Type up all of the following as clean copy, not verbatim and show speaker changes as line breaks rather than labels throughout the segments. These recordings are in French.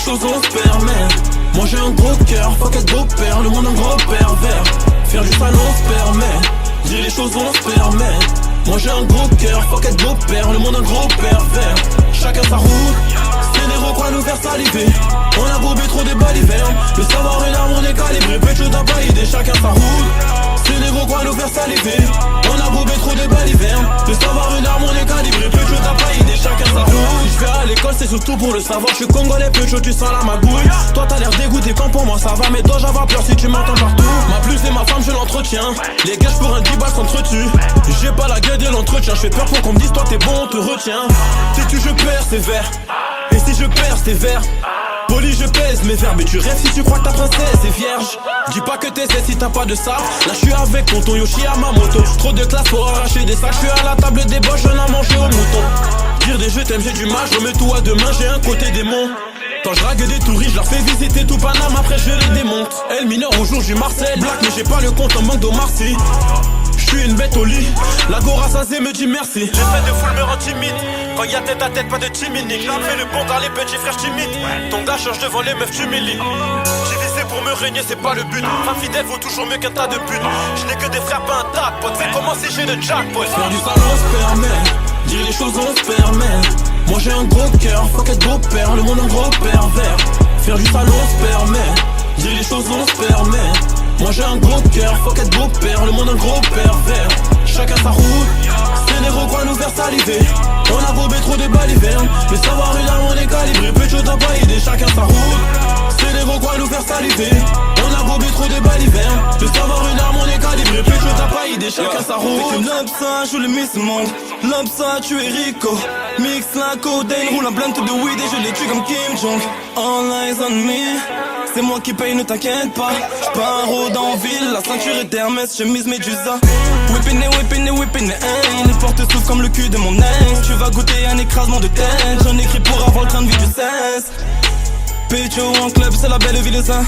choses on se permet. Moi j'ai un gros cœur, fuck être beau-père, le monde un gros pervers. Faire du sale on se permet. Dire les choses on se permet. Moi j'ai un gros cœur, fuck être beau-père, le monde un gros pervers. Chacun sa route, c'est des recoins nous faire saliver. On a bobé trop des balivernes. Le savoir et l'arme on est calibré, Pécho t'as pas idée, chacun sa route. C'est des gros quoi nous faire saliver. On a bobé trop des balivernes. Le savoir et l'arme on est calibré, Pécho t'as pas idée, chacun sa route. Je vais à l'école c'est surtout pour le savoir. Je suis congolais, Pécho tu sens la magouille. Toi t'as l'air dégoûté quand pour moi ça va. Mais toi j'avais peur si tu m'entends partout. Ma plus et ma femme je l'entretiens. Les gages pour un 10 balles s'entretuent. J'ai pas la gueule de l'entretien. Je fais peur pour qu'on me dise toi t'es bon on te retient. Si tu je persévère. Et si je perds c'est vert. Poli je pèse mes verbes. Mais tu rêves si tu crois que ta princesse est vierge. Dis pas que t'essaies si t'as pas de ça. Là je suis avec tonton Yoshi à ma moto. Trop de classe pour arracher des sacs. Je suis à la table des boches, j'en ai mangé au mouton. Dire des je t'aime j'ai du mal. Je remets tout à demain, j'ai un côté démon. Quand je drague des touristes, je leur fais visiter tout Paname. Après je les démonte. Elle mineur au jour du Marcel Black. Mais j'ai pas le compte en manque d'Omarcy. Je suis une bête au lit, la Gora Sazé me dit merci. L'effet de foule me rend timide. Quand y'a tête à tête, pas de timinique. Fais le bon dans les petits frères timides. Ton gars change devant les meufs, tu m'humilie. J'ai visé pour me régner, c'est pas le but. Femme fidèle vaut toujours mieux qu'un tas de putes. Je n'ai que des frères, pas un tas de potes. C'est comment si j'ai le jackpot. Faire du sale on se permet. Dire les choses on se permet. Moi j'ai un gros cœur, fuck être beau-père, le monde un gros pervers. Faire du sale on se permet. Dire les choses on se permet. Moi j'ai un gros cœur, fuck être beau-père, le monde un gros pervers. Chacun sa route, c'est des recoins nous faire saliver. On a bobé trop de balivernes. Le savoir et l'arme on est calibré, Pécho t'as pas idée, chacun sa route. C'est des recoins nous faire saliver. On a bobé trop de balivernes. Le savoir et l'arme on est calibré, Pécho t'as pas idée, chacun sa route.
Avec une ça, je le miss monde. L'homme ça, tu es Rico. Mix la codeine, roule un blunt de weed et je les tue comme Kim Jong. All eyes on me. C'est moi qui paye, ne t'inquiète pas. J'pars en ville, la ceinture est Hermès, chemise Médusa. Whippin' it, whippin' it, whippin' it, hey. Les portes s'ouvrent comme le cul de mon ex. Tu vas goûter un écrasement de tête. J'en écris pour avoir le train de vie du 16. Pécho en club, c'est la belle ville de ça.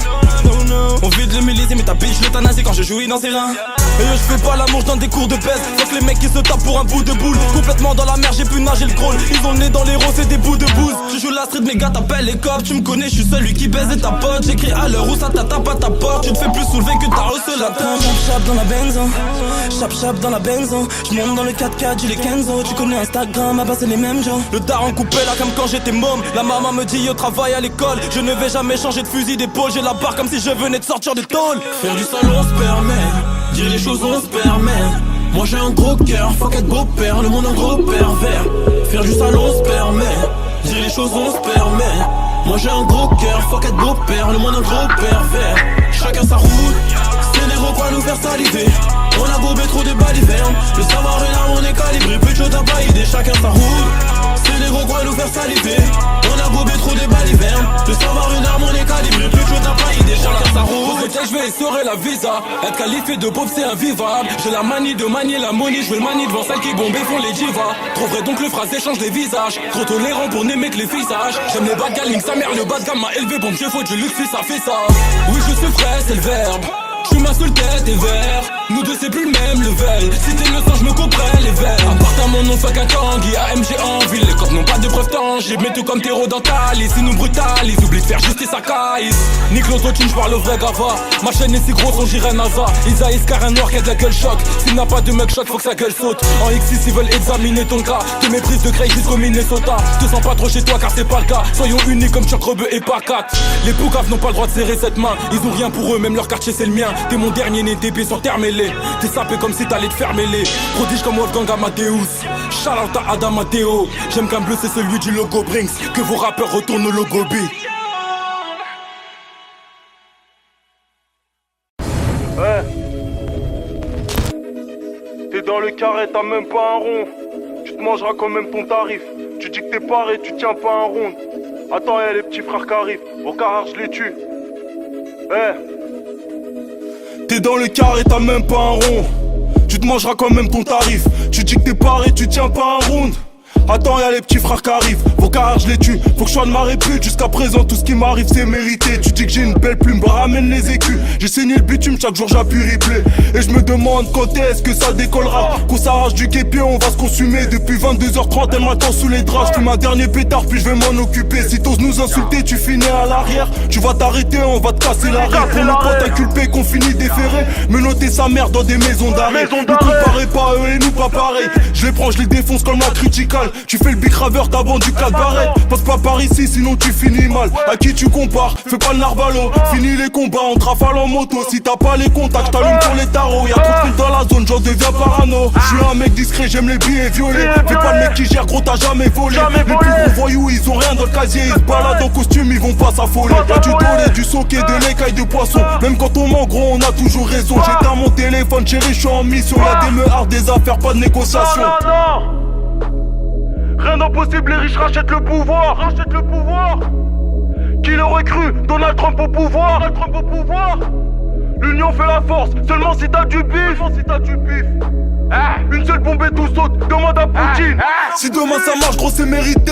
On vide le millésime mais ta bitch l'euthanasie quand je jouis dans ses reins. Et je fais pas l'amour dans des cours de pèse. Sauf les mecs qui se tapent pour un bout de boule. Complètement dans la mer, j'ai pu nager le crawl. Ils ont le nez dans les roses et des bouts de bouse. Je joue la street, mes gars t'appellent les cops. Tu me connais, je suis celui qui baise et ta pote. J'écris à l'heure où ça tape à ta porte. Tu te fais plus soulever que ta hausse la table. Chap dans la benzo, chap dans la benzo. J'monte dans le 4x4, j'ai les Kenzo. Tu connais Instagram, à bas c'est les mêmes gens. Le daron coupé là comme quand j'étais môme. La maman me dit au travail à l'école. Je ne vais jamais changer de fusil d'épaule. J'ai la barre comme si je venais de sortir de tôle.
Faire du sale on se permet. Dire les choses on se permet. Moi j'ai un gros cœur, fuck être beau-père, le monde un gros pervers. Faire du sale on se permet. Dire les choses on se permet. Moi j'ai un gros cœur, fuck être beau-père, le monde un gros pervers. Chacun sa route, c'est des recoins nous faire saliver. On a bobé trop de balivernes. Le savoir et l'arme on est calibré, Pécho t'as pas idée, chacun sa route. C'est des recoins nous faire saliver. On a bobé trop de balivernes. Le savoir et l'arme on est calibré, Pécho t'as pas idée, chacun sa route.
Je vais essorer la visa. Être qualifié de pauvre c'est invivable. J'ai la manie de manier la monnaie. Je veux le manier devant celles qui bombent et font les divas. Trouverai donc le phrase échange des visages. Trop tolérant pour n'aimer que les visages. J'aime les bad galing, sa mère le bas de gamme m'a élevé. Pour me faut du luxe, ça fait ça. Oui je suis frais c'est le verbe. J'suis ma seule tête et vert. Nous deux c'est plus le même level. Si t'es innocent j'me couperais les verres. Appartement mon nom fuck un Tanguy. AMG en ville. Les cops n'ont pas de preuves tangibles. Mais tout comme terreau dans ta liste. Ils nous brutalisent. Oublie de faire justice à caïs. Nique l'autotune j'parle au vrai gava. Ma chaîne est si grosse on dirait NASA. Isaïs car un noir qui a de la gueule choc. S'il n'a pas de mug shot faut que sa gueule saute. En X6 ils veulent examiner ton cas. Te méprise de Cray jusqu'au Minnesota. Je te sens pas trop chez toi car c'est pas le cas. Soyons unis comme Chuck Rebeu et Pacat. Les poucaves n'ont pas le droit de serrer cette main. Ils ont rien pour eux même leur quartier c'est le mien. T'es mon dernier né, tes pieds sont termélés. T'es sapé comme si t'allais te faire mêler. Prodige comme Wolfgang Amadeus. Shout out à Adam Matteo. J'aime qu'un bleu c'est celui du logo Brinks. Que vos rappeurs retournent au logo B.
Ouais. T'es dans le carré, t'as même pas un rond. Tu te mangeras quand même ton tarif. Tu dis que t'es paré, tu tiens pas un rond. Attends, y'a les petits frères qui arrivent. Au carré, je les tue. T'es dans le carré, t'as même pas un rond. Tu te mangeras quand même ton tarif. Tu dis que t'es paré, tu tiens pas un round. Attends, y'a les petits frères qui arrivent. Vos carrières je les tue, faut que je sois de ma répute. Jusqu'à présent tout ce qui m'arrive c'est mérité. Tu dis que j'ai une belle plume, bah ramène les écus. J'ai saigné le bitume, chaque jour j'appuie replay. Et je me demande quand est-ce que ça décollera. Qu'on s'arrache du képier, on va se consumer. Depuis 22h30 elle m'attend sous les draps. J'fume un dernier pétard puis je vais m'en occuper. Si t'oses nous insulter tu finis à l'arrière. Tu vas t'arrêter, on va te casser l'arrêt. Pour nos potes inculpés qu'on finit déféré. Me noter sa mère dans des maisons d'arrêt. Ne comparez pas eux et nous pas pareil. Je les prends, je les défonce comme la critical. Tu fais le big raveur, t'as vendu 4 barrettes. Passe pas par ici sinon tu finis mal. À qui tu compares, fais pas le narvalo. Finis les combats, on te rafale en moto. Si t'as pas les contacts, t'allumes pour les tarots. Y'a trop de trucs dans la zone, j'en deviens parano. J'suis un mec discret, j'aime les billets violets. Fais pas le mec qui gère, gros t'as jamais volé. Les plus gros voyous, ils ont rien dans le casier. Ils se baladent en costume, ils vont pas s'affoler. Y'a du dolé, du soquet, de l'écaille de poisson. Même quand on ment gros, on a toujours raison. J'éteins mon téléphone, chérie, j'suis en mission. Y'a des meurs, des affaires, pas de négociation.
Non. Rien d'impossible, les riches rachètent le pouvoir. Qui l'aurait cru? Donald Trump au pouvoir. L'union fait la force, seulement si t'as du bif. Une seule bombe et tout saute, demande à Poutine.
Si demain ça marche, gros c'est mérité.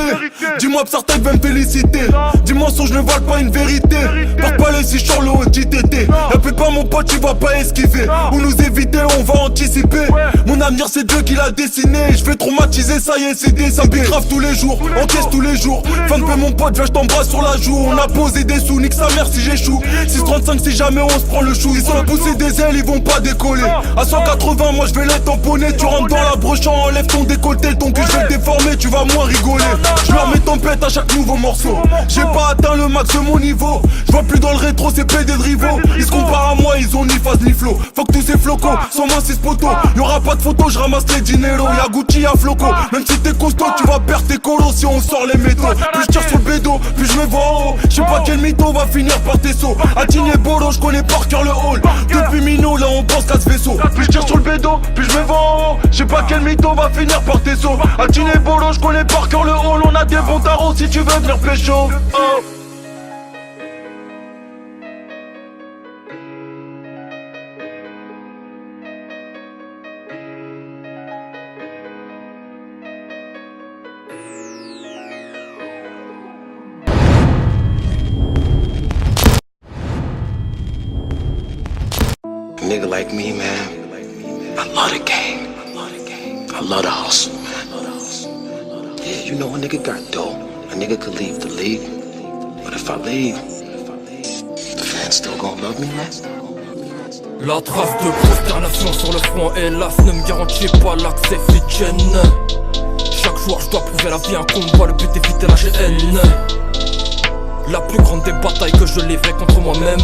Dis-moi que certains veulent me féliciter. Dis mensonge ne valent pas une vérité. Porte pas les 6 sur le haut d'ITT. Répète pas mon pote, tu vas pas esquiver. Ou nous éviter, on va anticiper. Mon avenir c'est Dieu qui l'a dessiné. Je vais traumatiser, ça y est c'est décidé. Grave tous les jours, encaisse tous les jours. Fin de paix mon pote, viens je t'embrasse sur la joue. On a posé des sous, nique sa mère si j'échoue. 635 si jamais on se prend le chou. Ils ont poussé des ailes, ils vont pas décoller. À 180 moi je vais les tamponner. Tu rentres dans la broche, enlève ton décolleté. Ton cul je vais le déformer, tu vas moins rigoler. Je leur mets tempête à chaque nouveau morceau. J'ai pas atteint le max de mon niveau. Je vois plus dans le rétro, c'est PD de rivaux. Ils se comparent à moi, ils ont ni phase ni flow. Faut que tous ces flocos sont moins 6 poteaux. Y'aura pas de photos, je ramasse les dinero. Y'a Gucci, y'a Floco. Même si t'es costaud, tu vas perdre tes colos si on sort les métaux. Plus je tire sur le bédo, plus je me vois en haut. Je sais pas quel mytho va finir par tes sauts. Attigné Bolo, je connais par cœur le hall. Depuis Mino, là on pense qu'à ce vaisseau. Plus je tire sur le bédo, plus je me vois en haut. Je sais pas quel mytho va finir par tes sauts. Attigné Bolo, je connais par cœur le hall. On a des bons tarots si tu veux venir pécho.
A nigga like me, man, I love the game. I love the hustle, man. Yeah, you know a nigga got dough. A nigga could leave the league. But if I leave, the fans still gonna love me, man.
La trace de consternation sur le front, hélas, ne me garantit pas l'accès Fitchen. Chaque jour je dois prouver la vie un combat, le but éviter la GN. La plus grande des batailles que je livrais contre moi-même.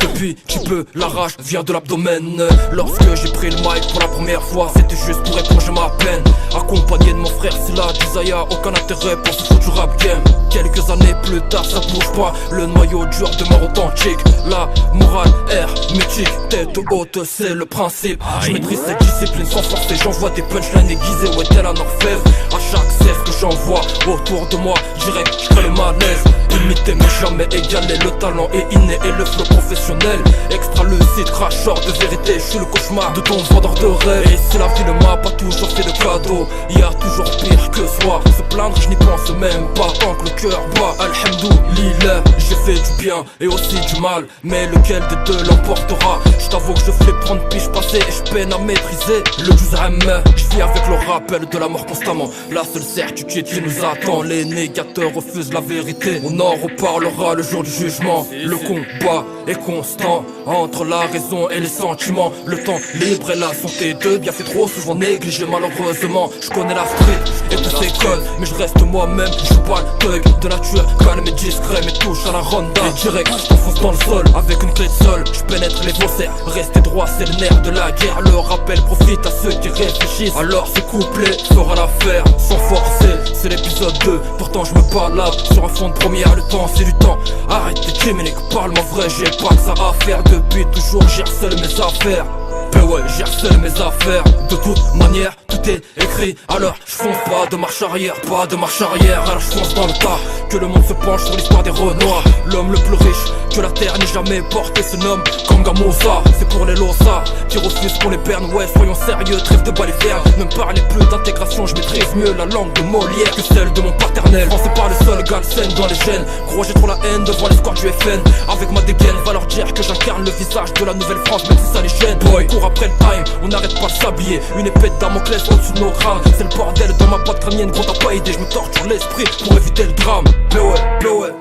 Depuis tu peux, la rage vient de l'abdomen. Lorsque j'ai pris le mic pour la première fois, c'était juste pour éponger ma peine. Accompagné de mon frère Silla, Dizaya, aucun intérêt pour ce foutu rap game. Quelques années plus tard, ça bouge pas, le noyau dur demeure authentique. La morale hermétique, tête haute, c'est le principe. Je maîtrise cette discipline sans forcer, j'envoie des punchlines aiguisées, ouais tel un orfèvre. À chaque cesse que j'envoie autour de moi, direct, je crée le malaise. Imiter mais jamais égaler, le talent est inné et le flow professionnel. Extra lucide, cracheur de vérité, je suis le cauchemar de ton vendeur de rêve. Et si la vie ne m'a pas toujours fait de cadeau, y a toujours pire que soi. Se plaindre, je n'y pense même pas tant que le cœur bat. Alhamdoulilah, j'ai fait du bien et aussi du mal, mais lequel des deux l'emportera? Je t'avoue que je fais prendre piche passée et je peine à maîtriser le juz'am. Je vis avec le rappel de la mort constamment, la seule certitude qui nous attend. Les négateurs refusent la vérité, on en reparlera le jour du jugement. Le combat est constant entre la raison et les sentiments. Le temps libre et la santé de bien fait trop souvent négligé malheureusement. Je connais la street et tous ses codes, mais je reste moi-même. Je suis pas le thug de nature, calme et discret, mais touche à la ronda. Et direct, je t'enfonce dans le sol avec une clé de sol. Je pénètre les faussaires, rester droit c'est le nerf de la guerre. Le rappel profite à ceux qui réfléchissent, alors ce couplet fera l'affaire sans forcer. C'est l'épisode 2, pourtant je me balade sur un fond de première. Le temps c'est du temps, arrête tes criminels, parle-moi vrai, j'ai pas que ça à faire. Depuis toujours j'ai seul mes affaires. Ben ouais, j'ai seul mes affaires. De toute manière, tout est écrit. Alors je fonce pas de marche arrière, pas de marche arrière. Alors je fonce dans le tas, que le monde se penche sur l'histoire des Renois. L'homme le plus riche, que la terre n'ait jamais porté ce nom. Kangamosa, c'est pour les losa qui refusent qu'on les berne. Ouais, soyons sérieux, trêve de balivernes. Ne me parlez plus d'intégration, je maîtrise mieux la langue de Molière que celle de mon paternel. Français pas le seul gars scène dans les gènes. Gros, j'ai trop la haine devant les squads du FN. Avec ma dégaine, va leur dire que j'incarne le visage de la nouvelle France, même si ça les gêne. Boy, court après le time, on n'arrête pas de s'habiller. Une épée de Damoclès au-dessus de nos crânes. C'est le bordel dans ma boîte crânienne, gros t'as pas idée. Je me torture l'esprit pour éviter le drame. Mais ouais,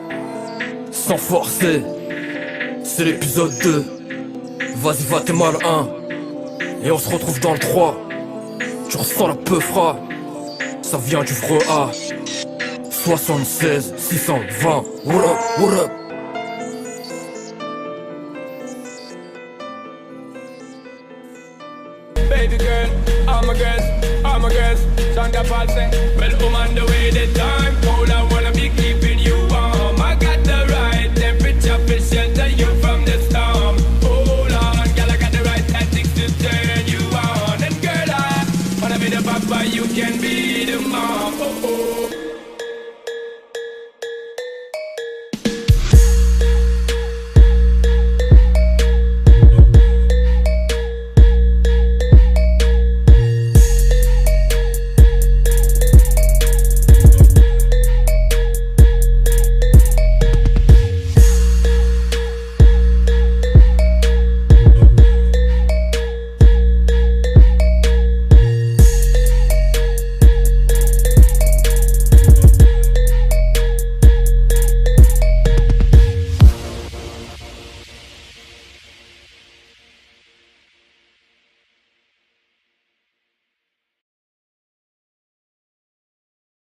sans forcer, c'est l'épisode 2. Vas-y va t'es mal 1. Et on se retrouve dans le 3. Tu ressens la peufra, ça vient du vrai A. 76 620. What up, what up.
Baby girl, I'm a guest, Jean-Paul say, well,